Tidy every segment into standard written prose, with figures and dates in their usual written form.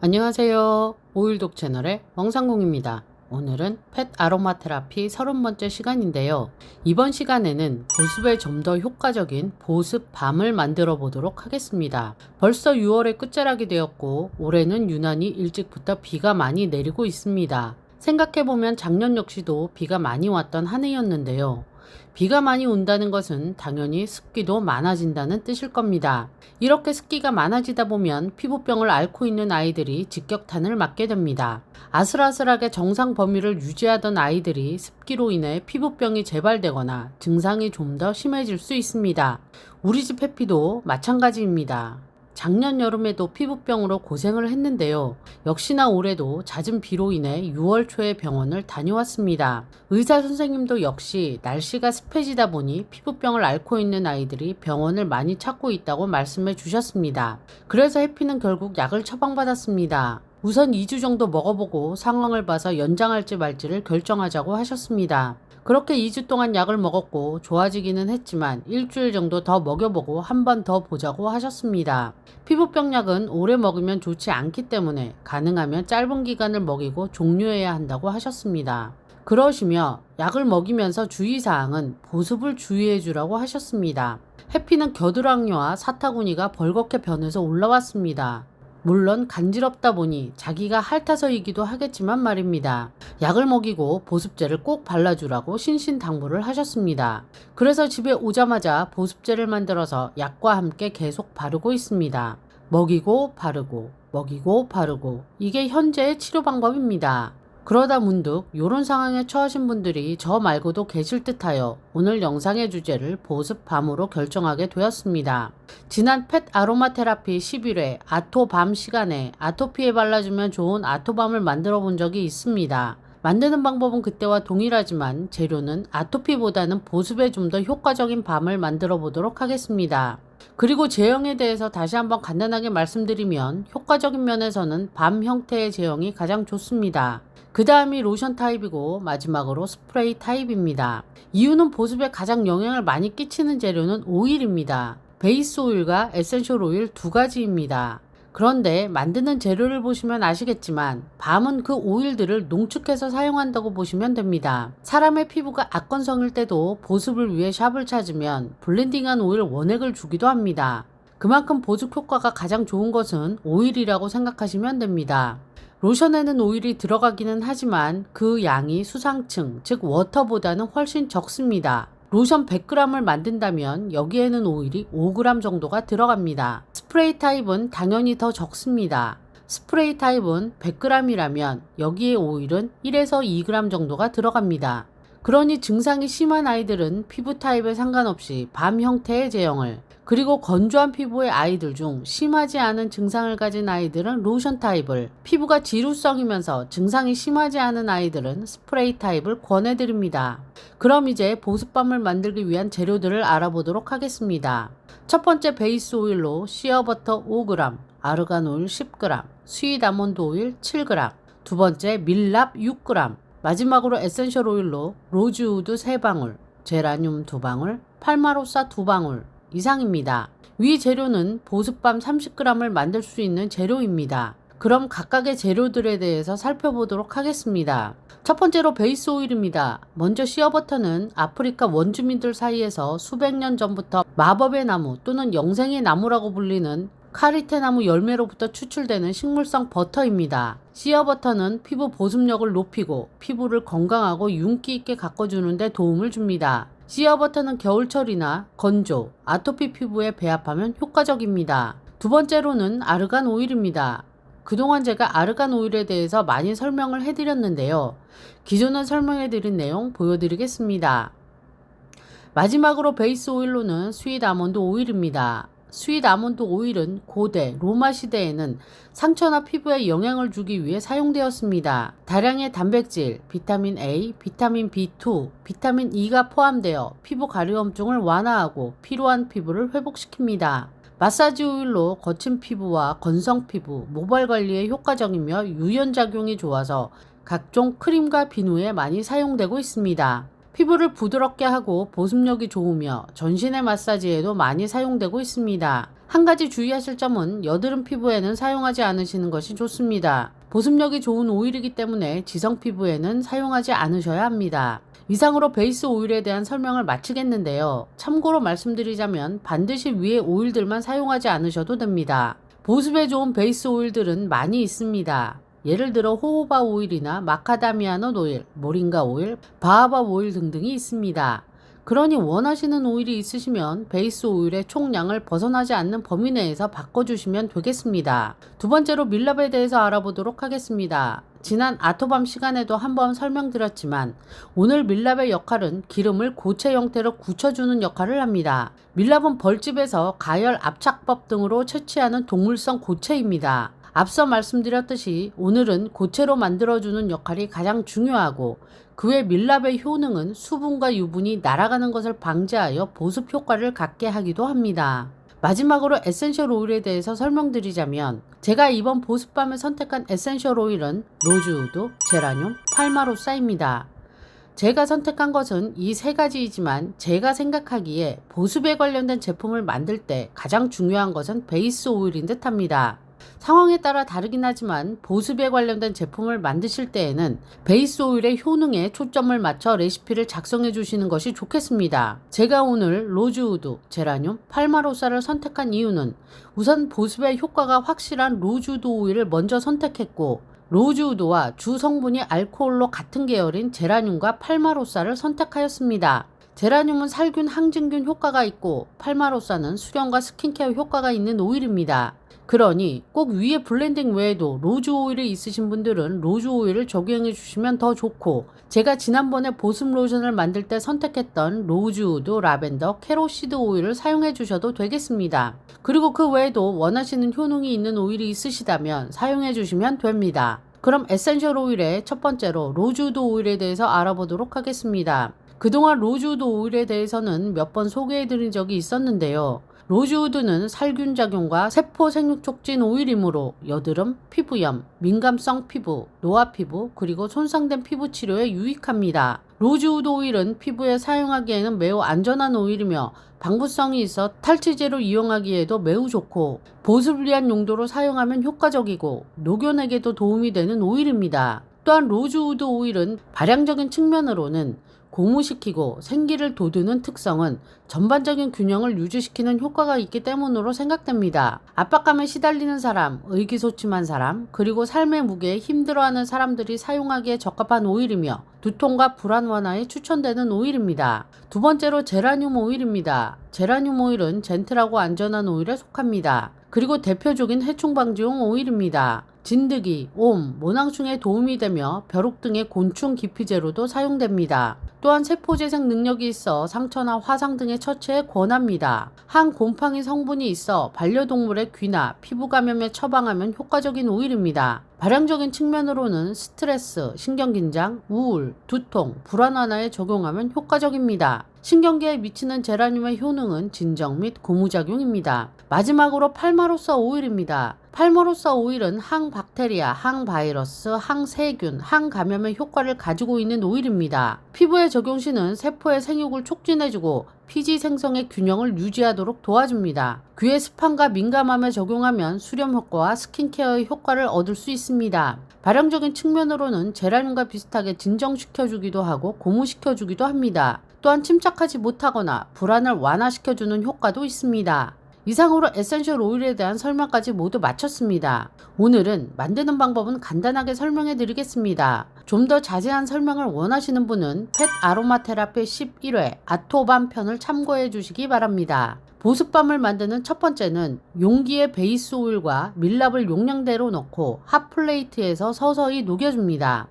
안녕하세요. 오일독 채널의 멍상공입니다. 오늘은 펫 아로마 테라피 30번째 시간인데요. 이번 시간에는 보습에 좀 더 효과적인 보습 밤을 만들어 보도록 하겠습니다. 벌써 6월의 끝자락이 되었고 올해는 유난히 일찍부터 비가 많이 내리고 있습니다. 생각해보면 작년 역시도 비가 많이 왔던 한 해였는데요. 비가 많이 온다는 것은 당연히 습기도 많아진다는 뜻일 겁니다. 이렇게 습기가 많아지다 보면 피부병을 앓고 있는 아이들이 직격탄을 맞게 됩니다. 아슬아슬하게 정상 범위를 유지하던 아이들이 습기로 인해 피부병이 재발되거나 증상이 좀 더 심해질 수 있습니다. 우리 집 해피도 마찬가지입니다. 작년 여름에도 피부병으로 고생을 했는데요. 역시나 올해도 잦은 비로 인해 6월 초에 병원을 다녀왔습니다. 의사 선생님도 역시 날씨가 습해지다 보니 피부병을 앓고 있는 아이들이 병원을 많이 찾고 있다고 말씀해 주셨습니다. 그래서 해피는 결국 약을 처방받았습니다. 우선 2주 정도 먹어보고 상황을 봐서 연장할지 말지를 결정하자고 하셨습니다. 그렇게 2주 동안 약을 먹었고 좋아지기는 했지만 일주일 정도 더 먹여보고 한 번 더 보자고 하셨습니다. 피부병 약은 오래 먹으면 좋지 않기 때문에 가능하면 짧은 기간을 먹이고 종료해야 한다고 하셨습니다. 그러시며 약을 먹이면서 주의사항은 보습을 주의해 주라고 하셨습니다. 해피는 겨드랑이와 사타구니가 벌겋게 변해서 올라왔습니다. 물론 간지럽다 보니 자기가 핥아서이기도 하겠지만 말입니다. 약을 먹이고 보습제를 꼭 발라주라고 신신당부를 하셨습니다. 그래서 집에 오자마자 보습제를 만들어서 약과 함께 계속 바르고 있습니다. 먹이고 바르고 먹이고 바르고 이게 현재의 치료 방법입니다. 그러다 문득 이런 상황에 처하신 분들이 저 말고도 계실 듯하여 오늘 영상의 주제를 보습밤으로 결정하게 되었습니다. 지난 펫 아로마 테라피 11회 아토밤 시간에 아토피에 발라주면 좋은 아토밤을 만들어 본 적이 있습니다. 만드는 방법은 그때와 동일하지만 재료는 아토피보다는 보습에 좀 더 효과적인 밤을 만들어 보도록 하겠습니다. 그리고 제형에 대해서 다시 한번 간단하게 말씀드리면 효과적인 면에서는 밤 형태의 제형이 가장 좋습니다. 그 다음이 로션 타입이고 마지막으로 스프레이 타입입니다. 이유는 보습에 가장 영향을 많이 끼치는 재료는 오일입니다. 베이스 오일과 에센셜 오일 두 가지입니다. 그런데 만드는 재료를 보시면 아시겠지만 밤은 그 오일들을 농축해서 사용한다고 보시면 됩니다. 사람의 피부가 악건성일 때도 보습을 위해 샵을 찾으면 블렌딩한 오일 원액을 주기도 합니다. 그만큼 보습 효과가 가장 좋은 것은 오일이라고 생각하시면 됩니다. 로션에는 오일이 들어가기는 하지만 그 양이 수상층, 즉 워터보다는 훨씬 적습니다. 로션 100g을 만든다면 여기에는 오일이 5g 정도가 들어갑니다. 스프레이 타입은 당연히 더 적습니다. 스프레이 타입은 100g이라면 여기에 오일은 1에서 2g 정도가 들어갑니다. 그러니 증상이 심한 아이들은 피부 타입에 상관없이 밤 형태의 제형을, 그리고 건조한 피부의 아이들 중 심하지 않은 증상을 가진 아이들은 로션 타입을, 피부가 지루성이면서 증상이 심하지 않은 아이들은 스프레이 타입을 권해드립니다. 그럼 이제 보습밤을 만들기 위한 재료들을 알아보도록 하겠습니다. 첫 번째 베이스 오일로 시어버터 5g, 아르간 오일 10g, 스윗 아몬드 오일 7g, 두 번째 밀랍 6g, 마지막으로 에센셜 오일로 로즈우드 3방울, 제라늄 2방울, 팔마로사 2방울 이상입니다. 위 재료는 보습밤 30g을 만들 수 있는 재료입니다. 그럼 각각의 재료들에 대해서 살펴보도록 하겠습니다. 첫 번째로 베이스 오일입니다. 먼저 시어버터는 아프리카 원주민들 사이에서 수백 년 전부터 마법의 나무 또는 영생의 나무라고 불리는 카리테 나무 열매로부터 추출되는 식물성 버터입니다. 시어버터는 피부 보습력을 높이고 피부를 건강하고 윤기 있게 가꿔주는 데 도움을 줍니다. 시어버터는 겨울철이나 건조, 아토피 피부에 배합하면 효과적입니다. 두 번째로는 아르간 오일입니다. 그동안 제가 아르간 오일에 대해서 많이 설명을 해드렸는데요. 기존에 설명해드린 내용 보여드리겠습니다. 마지막으로 베이스 오일로는 스윗 아몬드 오일입니다. 스윗 아몬드 오일은 고대 로마 시대에는 상처나 피부에 영향을 주기 위해 사용되었습니다. 다량의 단백질, 비타민 A, 비타민 B2, 비타민 E가 포함되어 피부 가려움증을 완화하고 피로한 피부를 회복시킵니다. 마사지 오일로 거친 피부와 건성 피부, 모발 관리에 효과적이며 유연작용이 좋아서 각종 크림과 비누에 많이 사용되고 있습니다. 피부를 부드럽게 하고 보습력이 좋으며 전신의 마사지에도 많이 사용되고 있습니다. 한 가지 주의하실 점은 여드름 피부에는 사용하지 않으시는 것이 좋습니다. 보습력이 좋은 오일이기 때문에 지성 피부에는 사용하지 않으셔야 합니다. 이상으로 베이스 오일에 대한 설명을 마치겠는데요. 참고로 말씀드리자면 반드시 위의 오일들만 사용하지 않으셔도 됩니다. 보습에 좋은 베이스 오일들은 많이 있습니다. 예를 들어 호호바 오일이나 마카다미아넛 오일, 모링가 오일, 바하바 오일 등등이 있습니다. 그러니 원하시는 오일이 있으시면 베이스 오일의 총량을 벗어나지 않는 범위 내에서 바꿔주시면 되겠습니다. 두 번째로 밀랍에 대해서 알아보도록 하겠습니다. 지난 아토밤 시간에도 한번 설명드렸지만 오늘 밀랍의 역할은 기름을 고체 형태로 굳혀주는 역할을 합니다. 밀랍은 벌집에서 가열 압착법 등으로 채취하는 동물성 고체입니다. 앞서 말씀드렸듯이 오늘은 고체로 만들어주는 역할이 가장 중요하고 그 외 밀랍의 효능은 수분과 유분이 날아가는 것을 방지하여 보습 효과를 갖게 하기도 합니다. 마지막으로 에센셜 오일에 대해서 설명드리자면 제가 이번 보습밤에 선택한 에센셜 오일은 로즈우드, 제라늄, 팔마로사입니다. 제가 선택한 것은 이 세 가지이지만 제가 생각하기에 보습에 관련된 제품을 만들 때 가장 중요한 것은 베이스 오일인 듯 합니다. 상황에 따라 다르긴 하지만 보습에 관련된 제품을 만드실 때에는 베이스 오일의 효능에 초점을 맞춰 레시피를 작성해 주시는 것이 좋겠습니다. 제가 오늘 로즈우드, 제라늄, 팔마로사를 선택한 이유는 우선 보습의 효과가 확실한 로즈우드 오일을 먼저 선택했고 로즈우드와 주 성분이 알코올로 같은 계열인 제라늄과 팔마로사를 선택하였습니다. 제라늄은 살균 항진균 효과가 있고 팔마로사는 수련과 스킨케어 효과가 있는 오일입니다. 그러니 꼭 위에 블렌딩 외에도 로즈 오일이 있으신 분들은 로즈 오일을 적용해 주시면 더 좋고 제가 지난번에 보습 로션을 만들 때 선택했던 로즈우드, 라벤더, 캐로시드 오일을 사용해 주셔도 되겠습니다. 그리고 그 외에도 원하시는 효능이 있는 오일이 있으시다면 사용해 주시면 됩니다. 그럼 에센셜 오일의 첫 번째로 로즈우드 오일에 대해서 알아보도록 하겠습니다. 그동안 로즈우드 오일에 대해서는 몇 번 소개해 드린 적이 있었는데요. 로즈우드는 살균작용과 세포 생육 촉진 오일이므로 여드름, 피부염, 민감성 피부, 노화 피부, 그리고 손상된 피부 치료에 유익합니다. 로즈우드 오일은 피부에 사용하기에는 매우 안전한 오일이며 방부성이 있어 탈취제로 이용하기에도 매우 좋고 보습을 위한 용도로 사용하면 효과적이고 녹연에게도 도움이 되는 오일입니다. 또한 로즈우드 오일은 발향적인 측면으로는 고무시키고 생기를 돋우는 특성은 전반적인 균형을 유지시키는 효과가 있기 때문으로 생각됩니다. 압박감에 시달리는 사람, 의기소침한 사람, 그리고 삶의 무게에 힘들어하는 사람들이 사용하기에 적합한 오일이며 두통과 불안 완화에 추천되는 오일입니다. 두 번째로 제라늄 오일입니다. 제라늄 오일은 젠틀하고 안전한 오일에 속합니다. 그리고 대표적인 해충 방지용 오일입니다. 진드기, 옴, 모낭충에 도움이 되며 벼룩 등의 곤충 기피제로도 사용됩니다. 또한 세포재생 능력이 있어 상처나 화상 등의 처치에 권합니다. 항곰팡이 성분이 있어 반려동물의 귀나 피부 감염에 처방하면 효과적인 오일입니다. 발향적인 측면으로는 스트레스, 신경긴장, 우울, 두통, 불안 완화에 적용하면 효과적입니다. 신경계에 미치는 제라늄의 효능은 진정 및 고무작용입니다. 마지막으로 팔마로사 오일입니다. 팔마로사 오일은 항박테리아, 항바이러스, 항세균, 항감염의 효과를 가지고 있는 오일입니다. 피부에 적용 시는 세포의 생육을 촉진해주고 피지 생성의 균형을 유지하도록 도와줍니다. 귀의 습함과 민감함에 적용하면 수렴 효과와 스킨케어의 효과를 얻을 수 있습니다. 발향적인 측면으로는 제라늄과 비슷하게 진정시켜주기도 하고 고무시켜주기도 합니다. 또한 침착하지 못하거나 불안을 완화시켜주는 효과도 있습니다. 이상으로 에센셜 오일에 대한 설명까지 모두 마쳤습니다. 오늘은 만드는 방법은 간단하게 설명해 드리겠습니다. 좀 더 자세한 설명을 원하시는 분은 펫 아로마 테라피 11회 아토밤 편을 참고해 주시기 바랍니다. 보습밤을 만드는 첫 번째는 용기에 베이스 오일과 밀랍을 용량대로 넣고 핫플레이트에서 서서히 녹여줍니다.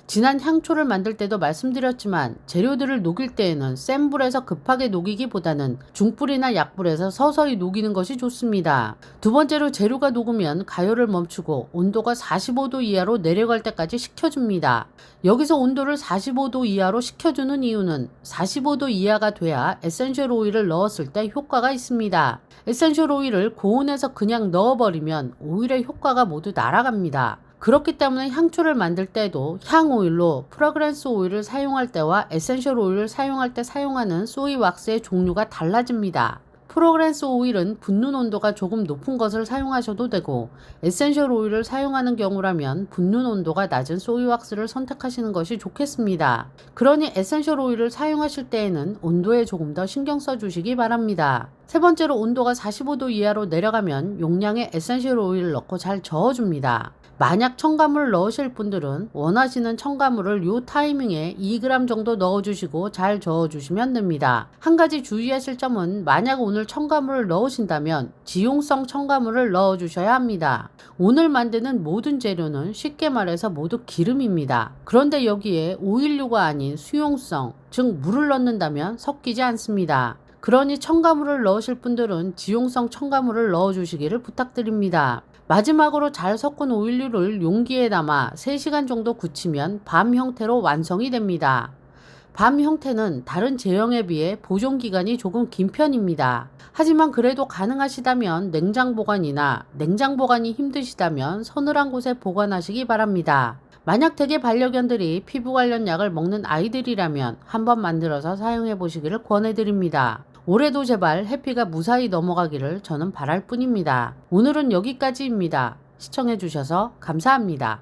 지난 향초를 만들 때도 말씀드렸지만 재료들을 녹일 때에는 센 불에서 급하게 녹이기보다는 중불이나 약불에서 서서히 녹이는 것이 좋습니다. 두 번째로 재료가 녹으면 가열을 멈추고 온도가 45도 이하로 내려갈 때까지 식혀줍니다. 여기서 온도를 45도 이하로 식혀주는 이유는 45도 이하가 돼야 에센셜 오일을 넣었을 때 효과가 있습니다. 에센셜 오일을 고온에서 그냥 넣어버리면 오일의 효과가 모두 날아갑니다. 그렇기 때문에 향초를 만들 때도 향 오일로 프라그랜스 오일을 사용할 때와 에센셜 오일을 사용할 때 사용하는 소이 왁스의 종류가 달라집니다. 프라그랜스 오일은 붓는 온도가 조금 높은 것을 사용하셔도 되고, 에센셜 오일을 사용하는 경우라면 붓는 온도가 낮은 소이 왁스를 선택하시는 것이 좋겠습니다. 그러니 에센셜 오일을 사용하실 때에는 온도에 조금 더 신경 써주시기 바랍니다. 세 번째로 온도가 45도 이하로 내려가면 용량의 에센셜 오일을 넣고 잘 저어줍니다. 만약 첨가물을 넣으실 분들은 원하시는 첨가물을 이 타이밍에 2g 정도 넣어주시고 잘 저어주시면 됩니다. 한 가지 주의하실 점은 만약 오늘 첨가물을 넣으신다면 지용성 첨가물을 넣어주셔야 합니다. 오늘 만드는 모든 재료는 쉽게 말해서 모두 기름입니다. 그런데 여기에 오일류가 아닌 수용성, 즉 물을 넣는다면 섞이지 않습니다. 그러니 첨가물을 넣으실 분들은 지용성 첨가물을 넣어주시기를 부탁드립니다. 마지막으로 잘 섞은 오일류를 용기에 담아 3시간 정도 굳히면 밤 형태로 완성이 됩니다. 밤 형태는 다른 제형에 비해 보존기간이 조금 긴 편입니다. 하지만 그래도 가능하시다면 냉장 보관이나 냉장 보관이 힘드시다면 서늘한 곳에 보관하시기 바랍니다. 만약 댁의 반려견들이 피부 관련 약을 먹는 아이들이라면 한번 만들어서 사용해 보시기를 권해드립니다. 올해도 제발 해피가 무사히 넘어가기를 저는 바랄 뿐입니다. 오늘은 여기까지입니다. 시청해 주셔서 감사합니다.